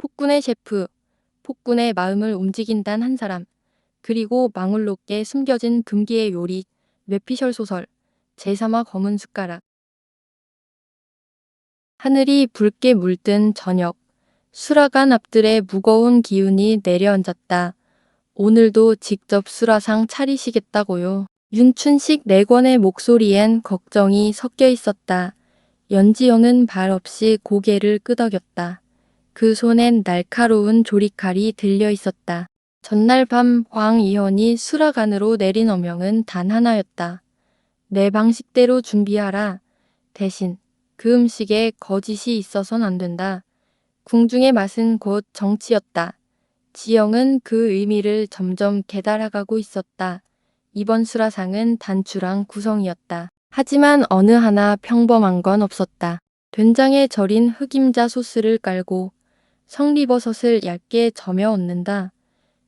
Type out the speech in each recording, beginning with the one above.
폭군의 셰프, 폭군의 마음을 움직인단 한 사람, 그리고 망울롭게 숨겨진 금기의 요리, 뇌피셜 소설, 제3화 검은 숟가락. 하늘이 붉게 물든 저녁, 수라간 앞들에 무거운 기운이 내려앉았다. 오늘도 직접 수라상 차리시겠다고요. 윤춘식 내권의 목소리엔 걱정이 섞여 있었다. 연지영은 발 없이 고개를 끄덕였다. 그 손엔 날카로운 조리칼이 들려 있었다. 전날 밤 황이현이 수라간으로 내린 어명은 단 하나였다. 내 방식대로 준비하라. 대신 그 음식에 거짓이 있어선 안 된다. 궁중의 맛은 곧 정치였다. 지영은 그 의미를 점점 깨달아가고 있었다. 이번 수라상은 단추랑 구성이었다. 하지만 어느 하나 평범한 건 없었다. 된장에 절인 흑임자 소스를 깔고 성리버섯을 얇게 저며 얹는다.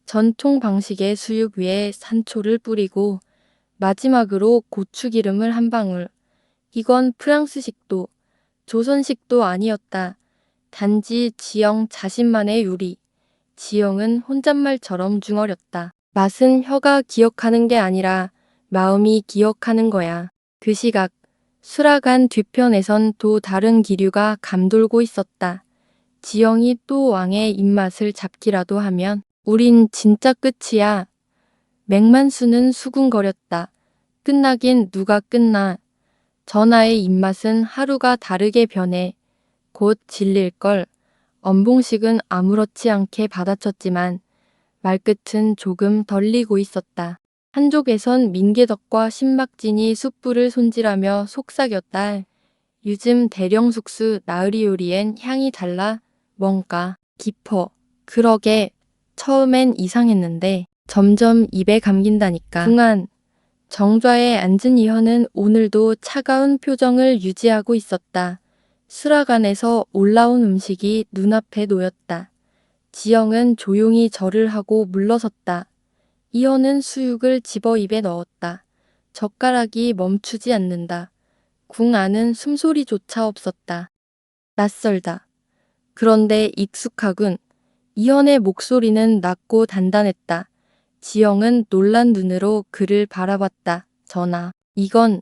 전통 방식의 수육 위에 산초를 뿌리고 마지막으로 고추기름을 한 방울. 이건 프랑스식도 조선식도 아니었다. 단지 지영 자신만의 요리. 지영은 혼잣말처럼 중얼였다. 맛은 혀가 기억하는 게 아니라 마음이 기억하는 거야. 그 시각 수라간 뒤편에선 또 다른 기류가 감돌고 있었다. 지영이 또 왕의 입맛을 잡기라도 하면 우린 진짜 끝이야. 맥만수는 수군거렸다. 끝나긴 누가 끝나. 전하의 입맛은 하루가 다르게 변해. 곧 질릴걸. 엄봉식은 아무렇지 않게 받아쳤지만 말끝은 조금 덜리고 있었다. 한족에선 민개덕과 신막진이 숯불을 손질하며 속삭였다. 요즘 대령숙수 나으리 요리엔 향이 달라. 뭔가 깊어. 그러게 처음엔 이상했는데 점점 입에 감긴다니까. 중안 정좌에 앉은 이현은 오늘도 차가운 표정을 유지하고 있었다. 수라간에서 올라온 음식이 눈앞에 놓였다. 지영은 조용히 절을 하고 물러섰다. 이현은 수육을 집어 입에 넣었다. 젓가락이 멈추지 않는다. 궁 안은 숨소리조차 없었다. 낯설다. 그런데 익숙하군. 이현의 목소리는 낮고 단단했다. 지영은 놀란 눈으로 그를 바라봤다. 전하, 이건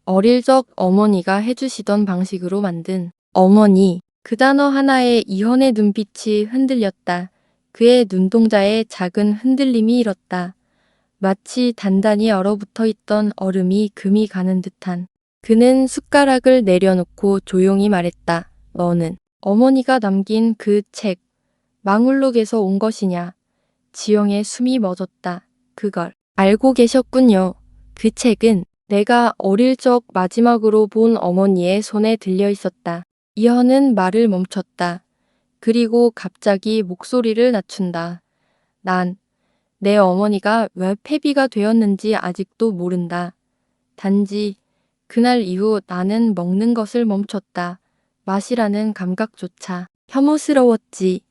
어릴 적 어머니가 해주시던 방식으로 만든 어머니. 그 단어 하나에 이현의 눈빛이 흔들렸다. 그의 눈동자에 작은 흔들림이 일었다. 마치 단단히 얼어붙어 있던 얼음이 금이 가는 듯한. 그는 숟가락을 내려놓고 조용히 말했다. 너는 어머니가 남긴 그 책, 망울록에서 온 것이냐? 지영의 숨이 멎었다. 그걸 알고 계셨군요. 그 책은 내가 어릴 적 마지막으로 본 어머니의 손에 들려 있었다. 이현은 말을 멈췄다. 그리고 갑자기 목소리를 낮춘다. 난 내 어머니가 왜 폐비가 되었는지 아직도 모른다. 단지 그날 이후 나는 먹는 것을 멈췄다. 맛이라는 감각조차 혐오스러웠지.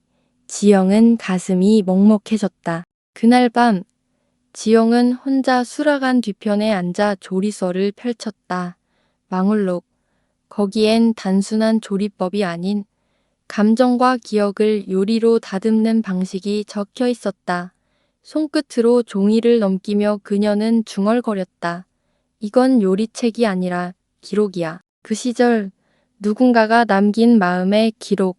지영은 가슴이 먹먹해졌다. 그날 밤 지영은 혼자 수라간 뒤편에 앉아 조리서를 펼쳤다. 망울록. 거기엔 단순한 조리법이 아닌 감정과 기억을 요리로 다듬는 방식이 적혀 있었다. 손끝으로 종이를 넘기며 그녀는 중얼거렸다. 이건 요리책이 아니라 기록이야. 그 시절 누군가가 남긴 마음의 기록.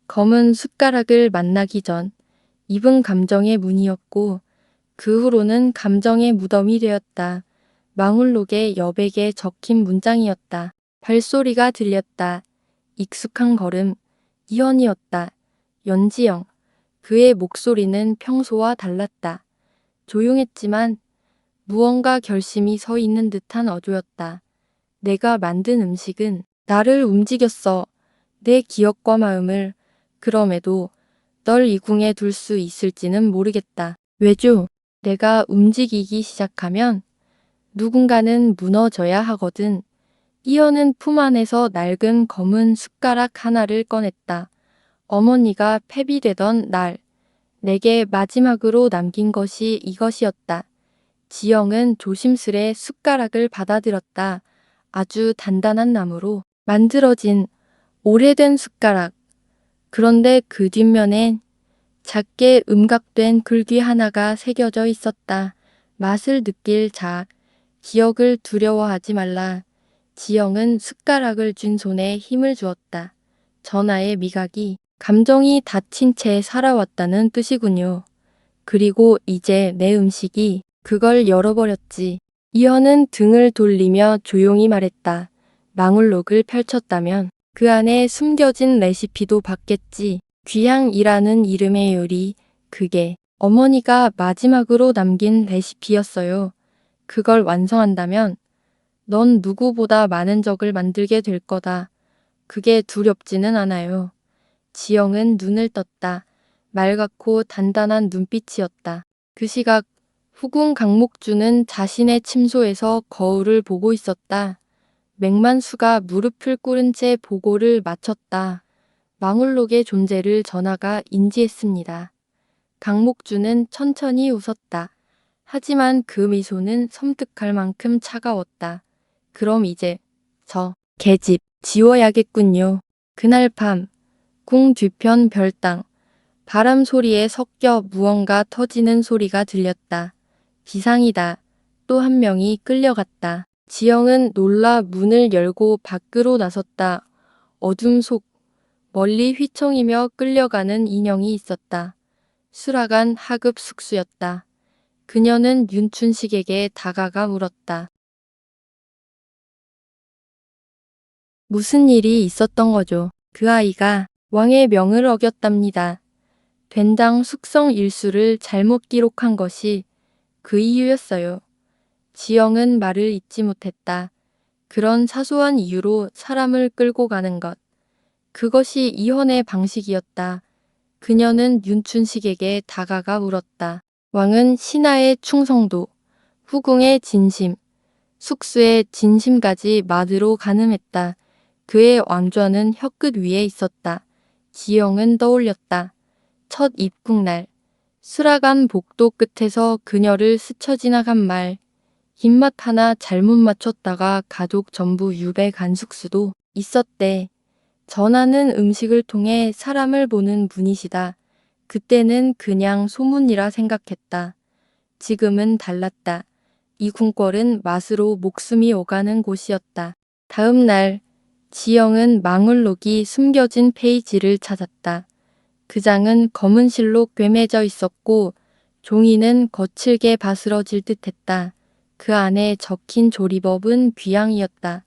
검은 숟가락을 만나기 전 입은 감정의 문이었고 그 후로는 감정의 무덤이 되었다. 망울록의 여백에 적힌 문장이었다. 발소리가 들렸다. 익숙한 걸음. 이현이었다. 연지영. 그의 목소리는 평소와 달랐다. 조용했지만 무언가 결심이 서 있는 듯한 어조였다. 내가 만든 음식은 나를 움직였어. 내 기억과 마음을. 그럼에도 널 이 궁에 둘 수 있을지는 모르겠다. 왜죠? 내가 움직이기 시작하면 누군가는 무너져야 하거든. 이현은 품 안에서 낡은 검은 숟가락 하나를 꺼냈다. 어머니가 폐비되던 날, 내게 마지막으로 남긴 것이 이것이었다. 지영은 조심스레 숟가락을 받아들였다. 아주 단단한 나무로 만들어진 오래된 숟가락. 그런데 그 뒷면엔 작게 음각된 글귀 하나가 새겨져 있었다. 맛을 느낄 자, 기억을 두려워하지 말라. 지영은 숟가락을 쥔 손에 힘을 주었다. 전하의 미각이 감정이 닫힌 채 살아왔다는 뜻이군요. 그리고 이제 내 음식이 그걸 열어버렸지. 이현은 등을 돌리며 조용히 말했다. 망울록을 펼쳤다면 그 안에 숨겨진 레시피도 받겠지. 귀향이라는 이름의 요리, 그게 어머니가 마지막으로 남긴 레시피였어요. 그걸 완성한다면 넌 누구보다 많은 적을 만들게 될 거다. 그게 두렵지는 않아요. 지영은 눈을 떴다. 맑고 단단한 눈빛이었다. 그 시각 후궁 강목주는 자신의 침소에서 거울을 보고 있었다. 맥만수가 무릎을 꿇은 채 보고를 마쳤다. 망울록의 존재를 전하가 인지했습니다. 강목주는 천천히 웃었다. 하지만 그 미소는 섬뜩할 만큼 차가웠다. 그럼 이제 저 계집 지워야겠군요. 그날 밤 궁 뒤편 별당 바람 소리에 섞여 무언가 터지는 소리가 들렸다. 비상이다. 또 한 명이 끌려갔다. 지영은 놀라 문을 열고 밖으로 나섰다. 어둠 속 멀리 휘청이며 끌려가는 인형이 있었다. 수라간 하급 숙수였다. 그녀는 윤춘식에게 다가가 물었다. 무슨 일이 있었던 거죠? 그 아이가 왕의 명을 어겼답니다. 된장 숙성 일수를 잘못 기록한 것이 그 이유였어요. 지영은 말을 잇지 못했다. 그런 사소한 이유로 사람을 끌고 가는 것. 그것이 이헌의 방식이었다. 그녀는 윤춘식에게 다가가 물었다. 왕은 신하의 충성도, 후궁의 진심, 숙수의 진심까지 마드로 가늠했다. 그의 왕좌는 혀끝 위에 있었다. 지영은 떠올렸다. 첫 입국날, 수라간 복도 끝에서 그녀를 스쳐 지나간 말, 입맛 하나 잘못 맞췄다가 가족 전부 유배 간 숙수도 있었대. 전하는 음식을 통해 사람을 보는 분이시다. 그때는 그냥 소문이라 생각했다. 지금은 달랐다. 이 궁궐은 맛으로 목숨이 오가는 곳이었다. 다음 날, 지영은 망울록이 숨겨진 페이지를 찾았다. 그 장은 검은 실로 꿰매져 있었고 종이는 거칠게 바스러질 듯했다. 그 안에 적힌 조리법은 귀향이었다.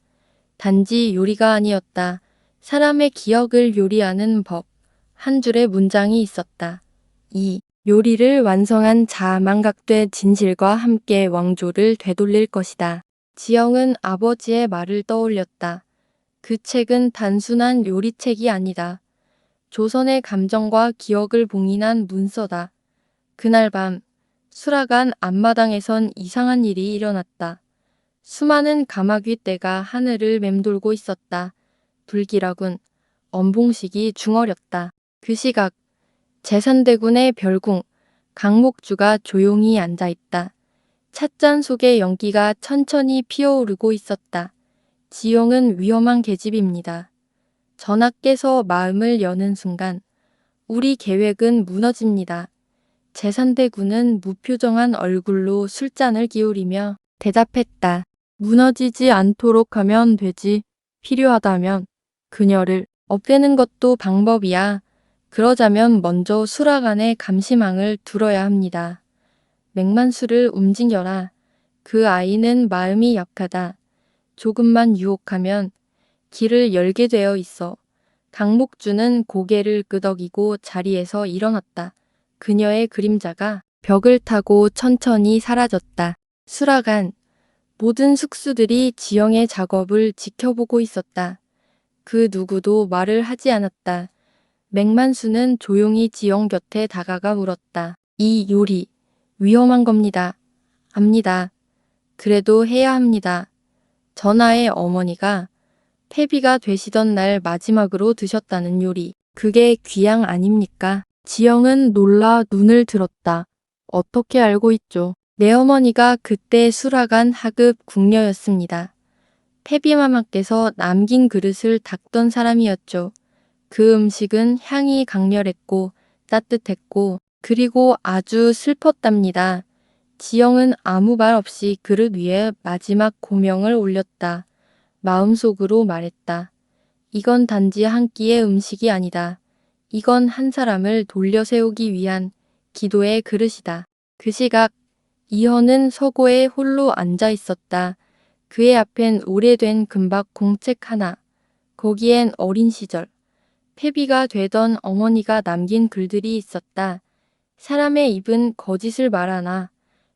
단지 요리가 아니었다. 사람의 기억을 요리하는 법. 한 줄의 문장이 있었다. 이 요리를 완성한 자 망각된 진실과 함께 왕조를 되돌릴 것이다. 지영은 아버지의 말을 떠올렸다. 그 책은 단순한 요리책이 아니다. 조선의 감정과 기억을 봉인한 문서다. 그날 밤 수라간 앞마당에선 이상한 일이 일어났다. 수많은 가마귀 떼가 하늘을 맴돌고 있었다. 불길하군. 엄봉식이 중얼였다. 그 시각 제산대군의 별궁 강목주가 조용히 앉아있다. 찻잔 속의 연기가 천천히 피어오르고 있었다. 지용은 위험한 계집입니다. 전하께서 마음을 여는 순간 우리 계획은 무너집니다. 제산대군은 무표정한 얼굴로 술잔을 기울이며 대답했다. 무너지지 않도록 하면 되지. 필요하다면 그녀를 없애는 것도 방법이야. 그러자면 먼저 수라간의 감시망을 둘어야 합니다. 맥만수를 움직여라. 그 아이는 마음이 약하다. 조금만 유혹하면 길을 열게 되어 있어. 강목주는 고개를 끄덕이고 자리에서 일어났다. 그녀의 그림자가 벽을 타고 천천히 사라졌다. 수라간, 모든 숙수들이 지영의 작업을 지켜보고 있었다. 그 누구도 말을 하지 않았다. 맥만수는 조용히 지영 곁에 다가가 물었다. 이 요리, 위험한 겁니다. 압니다. 그래도 해야 합니다. 전하의 어머니가 폐비가 되시던 날 마지막으로 드셨다는 요리. 그게 귀향 아닙니까? 지영은 놀라 눈을 들었다. 어떻게 알고 있죠? 내 어머니가 그때 수라간 하급 궁녀였습니다. 폐비마마께서 남긴 그릇을 닦던 사람이었죠. 그 음식은 향이 강렬했고 따뜻했고 그리고 아주 슬펐답니다. 지영은 아무 말 없이 그릇 위에 마지막 고명을 올렸다. 마음속으로 말했다. 이건 단지 한 끼의 음식이 아니다. 이건 한 사람을 돌려 세우기 위한 기도의 그릇이다. 그 시각 이현은 서고에 홀로 앉아 있었다. 그의 앞엔 오래된 금박 공책 하나. 거기엔 어린 시절 패비가 되던 어머니가 남긴 글들이 있었다. 사람의 입은 거짓을 말하나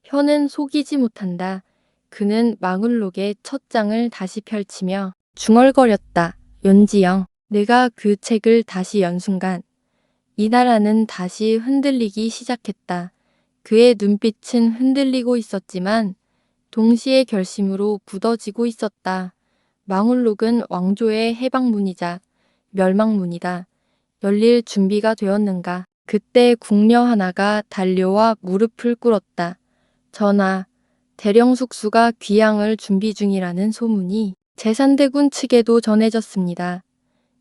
혀는 속이지 못한다. 그는 마글록의 첫 장을 다시 펼치며 중얼거렸다. 윤지영, 내가 그 책을 다시 연 순간 이 나라는 다시 흔들리기 시작했다. 그의 눈빛은 흔들리고 있었지만 동시에 결심으로 굳어지고 있었다. 마글록은 왕조의 해방문이자 멸망문이다. 열릴 준비가 되었는가. 그때 궁녀 하나가 달려와 무릎을 꿇었다. 전하, 대령숙수가 귀양을 준비 중이라는 소문이 제산대군 측에도 전해졌습니다.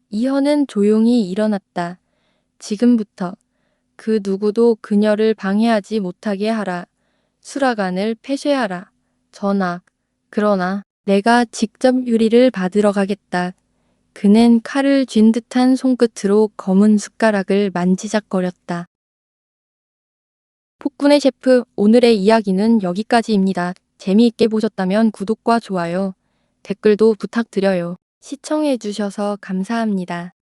이현은 조용히 일어났다. 지금부터 그 누구도 그녀를 방해하지 못하게 하라. 수라간을 폐쇄하라. 전하, 그러나 내가 직접 유리를 받으러 가겠다. 그는 칼을 쥔 듯한 손끝으로 검은 숟가락을 만지작거렸다. 폭군의 셰프, 오늘의 이야기는 여기까지입니다. 재미있게 보셨다면 구독과 좋아요, 댓글도 부탁드려요. 시청해주셔서 감사합니다.